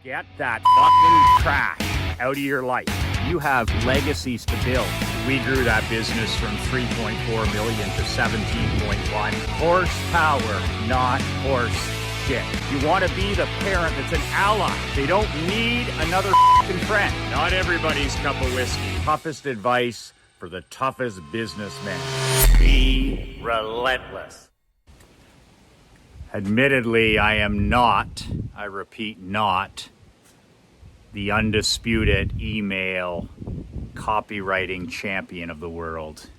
Get that fucking trash out of your life. You have legacies to build. We grew that business from 3.4 million to 17.1. Horsepower, not horse shit. You want to be the parent that's an ally. They don't need another fucking friend. Not everybody's cup of whiskey. Toughest advice for the toughest businessmen. Be relentless. Admittedly, I am not, I repeat, not the undisputed email copywriting champion of the world.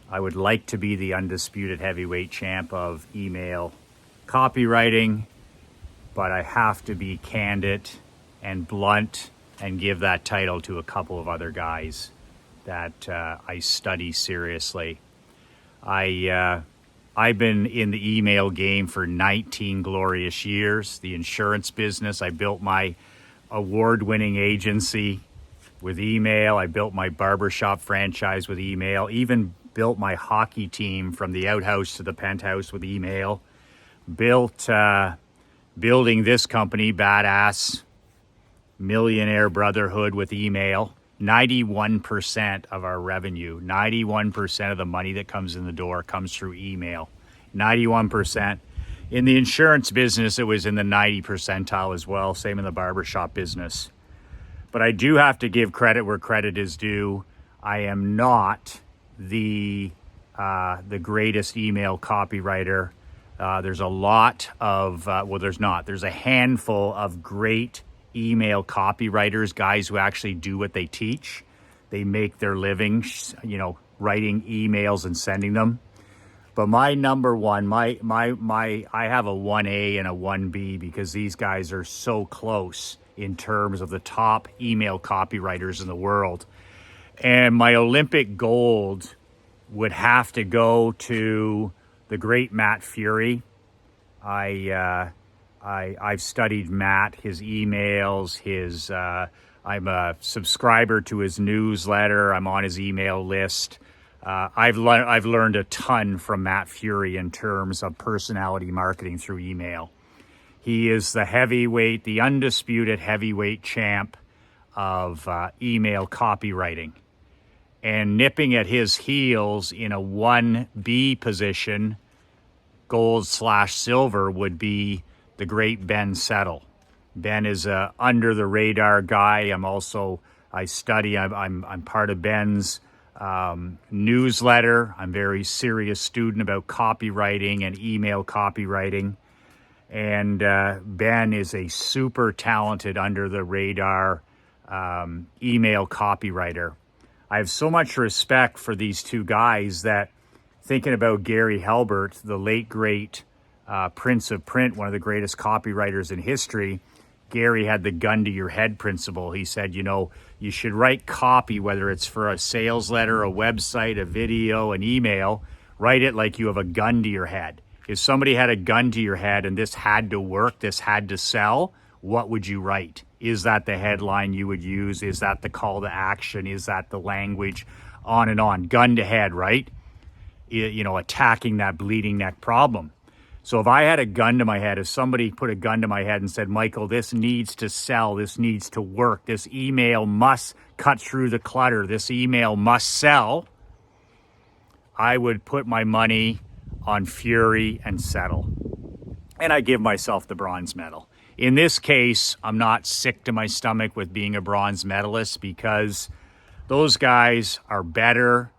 I would like to be the undisputed heavyweight champ of email copywriting, but I have to be candid and blunt and give that title to a couple of other guys that I study seriously. I've been in the email game for 19 glorious years. The insurance business, I built my award-winning agency with email. I built my barbershop franchise with email. Even built my hockey team from the outhouse to the penthouse with email. Building this company, Badass Millionaire Brotherhood, with email. 91% of our revenue, 91% of the money that comes in the door comes through email. 91%. In the insurance business, it was in the 90 percentile as well. Same in the barbershop business. But I do have to give credit where credit is due. I am not the greatest email copywriter. There's a lot of, there's a handful of great email copywriters, guys who actually do what they teach. They make their living, writing emails and sending them. But my number one, I have a 1A and a 1B because these guys are so close in terms of the top email copywriters in the world. And my Olympic gold would have to go to the great Matt Fury. I've studied Matt, his emails, I'm a subscriber to his newsletter. I'm on his email list. I've learned a ton from Matt Fury in terms of personality marketing through email. He is the undisputed heavyweight champ of email copywriting. And nipping at his heels in a 1B position, gold/silver, would be the great Ben Settle. Ben is a under the radar guy. I'm part of Ben's newsletter. I'm a very serious student about copywriting and email copywriting. And Ben is a super talented under the radar email copywriter. I have so much respect for these two guys that, thinking about Gary Halbert, the late great Prince of Print, one of the greatest copywriters in history, Gary had the gun to your head principle. He said, you should write copy, whether it's for a sales letter, a website, a video, an email, write it like you have a gun to your head. If somebody had a gun to your head and this had to work, this had to sell, what would you write? Is that the headline you would use? Is that the call to action? Is that the language? On and on. Gun to head, right? Attacking that bleeding neck problem. So if I had a gun to my head, if somebody put a gun to my head and said, Michael, this needs to sell, this needs to work, this email must cut through the clutter, this email must sell, I would put my money on Fury and Settle. And I give myself the bronze medal. In this case, I'm not sick to my stomach with being a bronze medalist because those guys are better.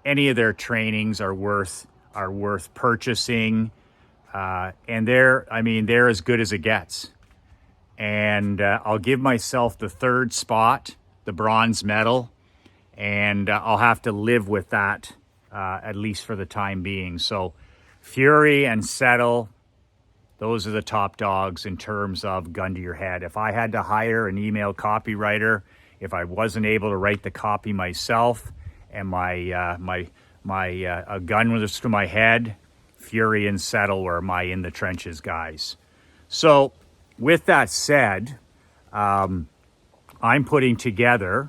Any of their trainings are worth purchasing. And they're as good as it gets. And I'll give myself the third spot, the bronze medal, and I'll have to live with that, at least for the time being. So Fury and Settle, those are the top dogs in terms of gun to your head. If I had to hire an email copywriter, if I wasn't able to write the copy myself, and a gun was to my head, Fury and Settle were my in the trenches guys. So with that said, I'm putting together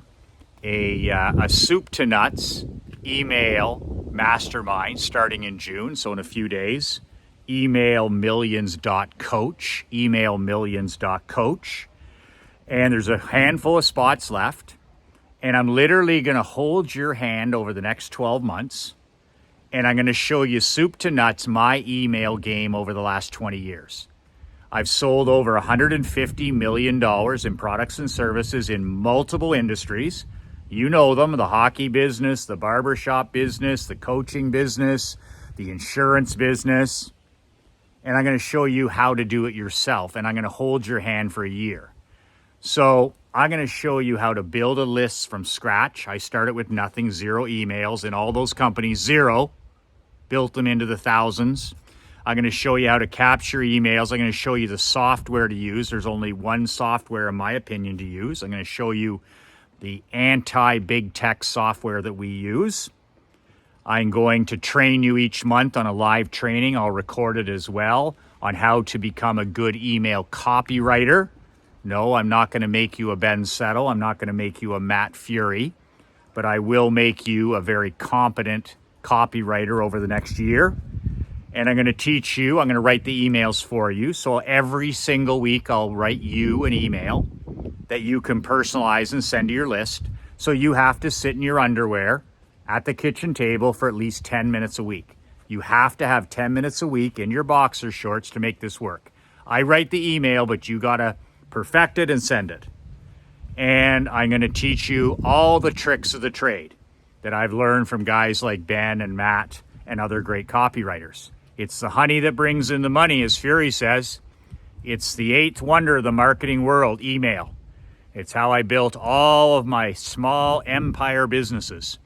a soup to nuts email mastermind starting in June, so in a few days. emailmillions.coach, emailmillions.coach. And there's a handful of spots left. And I'm literally going to hold your hand over the next 12 months. And I'm going to show you soup to nuts my email game over the last 20 years. I've sold over $150 million in products and services in multiple industries. You know them, the hockey business, the barbershop business, the coaching business, the insurance business. And I'm going to show you how to do it yourself. And I'm going to hold your hand for a year. So I'm going to show you how to build a list from scratch. I started with nothing, 0 emails, and all those companies, 0, built them into the thousands. I'm going to show you how to capture emails. I'm going to show you the software to use. There's only one software, in my opinion, to use. I'm going to show you the anti-big tech software that we use. I'm going to train you each month on a live training. I'll record it as well on how to become a good email copywriter. No, I'm not going to make you a Ben Settle. I'm not going to make you a Matt Fury, but I will make you a very competent copywriter over the next year. And I'm going to teach you, I'm going to write the emails for you. So every single week, I'll write you an email that you can personalize and send to your list. So you have to sit in your underwear at the kitchen table for at least 10 minutes a week. You have to have 10 minutes a week in your boxer shorts to make this work. I write the email, but you got to perfect it and send it. And I'm going to teach you all the tricks of the trade that I've learned from guys like Ben and Matt and other great copywriters. It's the honey that brings in the money, as Fury says. It's the 8th wonder of the marketing world, email. It's how I built all of my small empire businesses.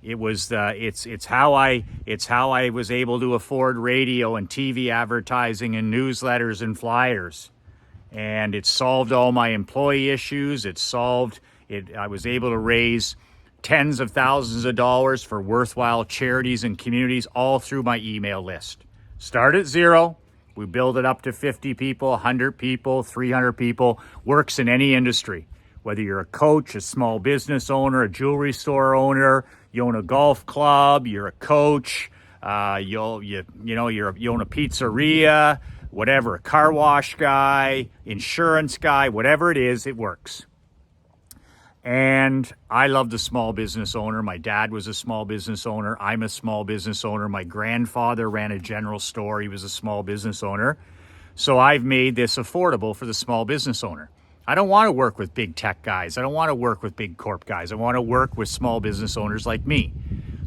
It's how I was able to afford radio and TV advertising and newsletters and flyers. And it solved all my employee issues. I was able to raise tens of thousands of dollars for worthwhile charities and communities all through my email list. Start at 0. We build it up to 50 people, 100 people, 300 people. Works in any industry. Whether you're a coach, a small business owner, a jewelry store owner, you own a golf club, you're a coach, you own a pizzeria, whatever, a car wash guy, insurance guy, whatever it is, it works. And I love the small business owner. My dad was a small business owner. I'm a small business owner. My grandfather ran a general store. He was a small business owner. So I've made this affordable for the small business owner. I don't want to work with big tech guys. I don't want to work with big corp guys. I want to work with small business owners like me.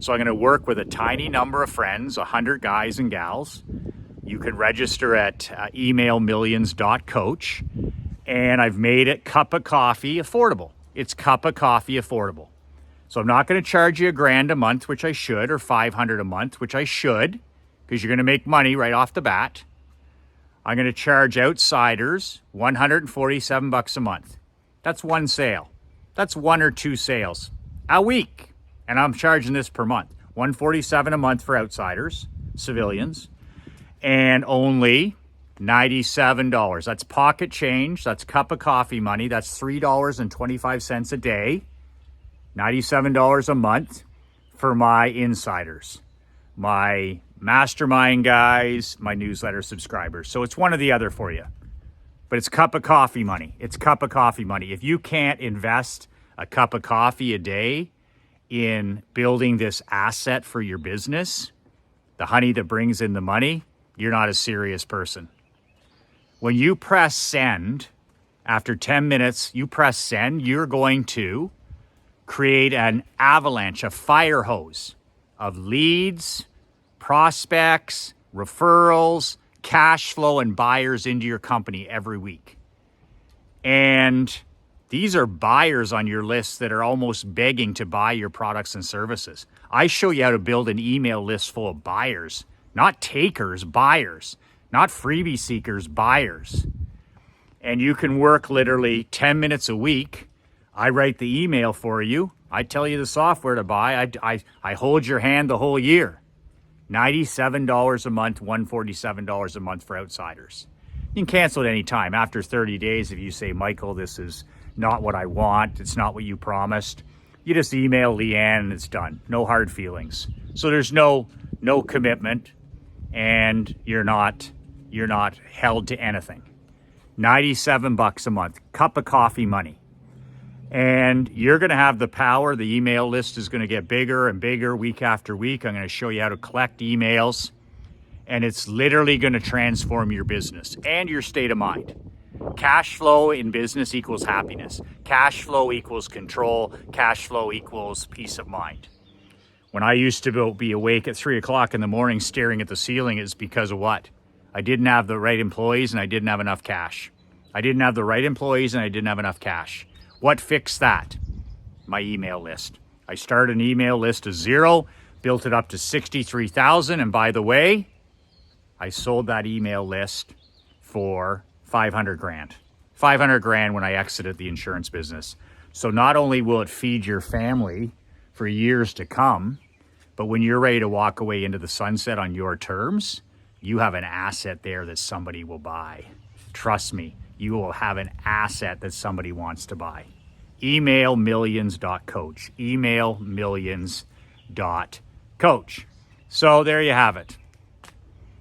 So I'm going to work with a tiny number of friends, 100 guys and gals. You can register at emailmillions.coach. And I've made it cup of coffee affordable. It's cup of coffee affordable. So I'm not going to charge you $1,000 a month, which I should, or $500 a month, which I should, because you're going to make money right off the bat. I'm going to charge outsiders $147 a month. That's one sale. That's 1 or 2 sales a week. And I'm charging this per month. $147 a month for outsiders, civilians, and only $97. That's pocket change. That's cup of coffee money. That's $3.25 a day. $97 a month for my insiders, my mastermind guys, my newsletter subscribers. So it's one or the other for you. But it's cup of coffee money. It's cup of coffee money. If you can't invest a cup of coffee a day in building this asset for your business, the honey that brings in the money, you're not a serious person. When you press send, after 10 minutes, you press send, you're going to create an avalanche, a fire hose of leads, prospects, referrals, cash flow, and buyers into your company every week. And these are buyers on your list that are almost begging to buy your products and services. I show you how to build an email list full of buyers, not takers, buyers. Not freebie seekers, buyers. And you can work literally 10 minutes a week. I write the email for you. I tell you the software to buy. I hold your hand the whole year. $97 a month, $147 a month for outsiders. You can cancel at any time. After 30 days, if you say, Michael, this is not what I want, it's not what you promised, you just email Leanne and it's done. No hard feelings. So there's no commitment. and you're not held to anything. $97 a month, cup of coffee money. And you're going to have the power. The email list is going to get bigger and bigger week after week. I'm going to show you how to collect emails, and it's literally going to transform your business and your state of mind. Cash flow in business equals happiness. Cash flow equals control. Cash flow equals peace of mind. When I used to be awake at 3 o'clock in the morning staring at the ceiling, it's because of what? I didn't have the right employees and I didn't have enough cash. I didn't have the right employees and I didn't have enough cash. What fixed that? My email list. I started an email list of 0, built it up to 63,000, and by the way, I sold that email list for 500 grand. 500 grand when I exited the insurance business. So not only will it feed your family for years to come, but when you're ready to walk away into the sunset on your terms, you have an asset there that somebody will buy. Trust me, you will have an asset that somebody wants to buy. Emailmillions.coach. Emailmillions.coach. So there you have it.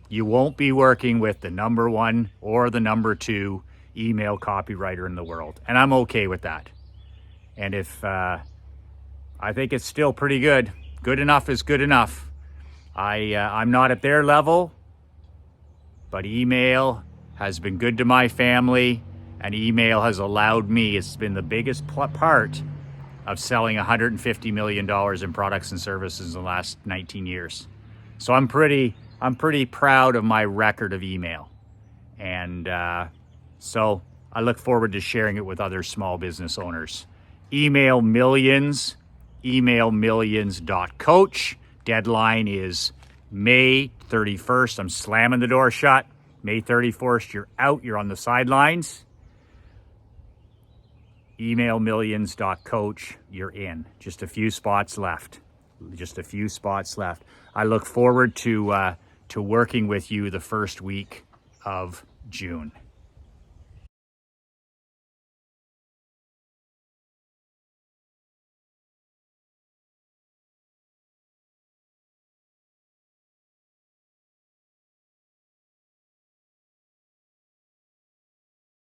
You won't be working with the number 1 or the number 2 email copywriter in the world. And I'm okay with that. And if I think it's still pretty good. Good enough is good enough. I'm not at their level, but email has been good to my family, and email has allowed me, it's been the biggest part of selling $150 million in products and services in the last 19 years. So I'm pretty proud of my record of email. And so I look forward to sharing it with other small business owners. Email millions, emailmillions.coach. Deadline is May 31st. I'm slamming the door shut. May 31st, you're out, you're on the sidelines. Emailmillions.coach, you're in. Just a few spots left. I look forward to working with you the first week of June.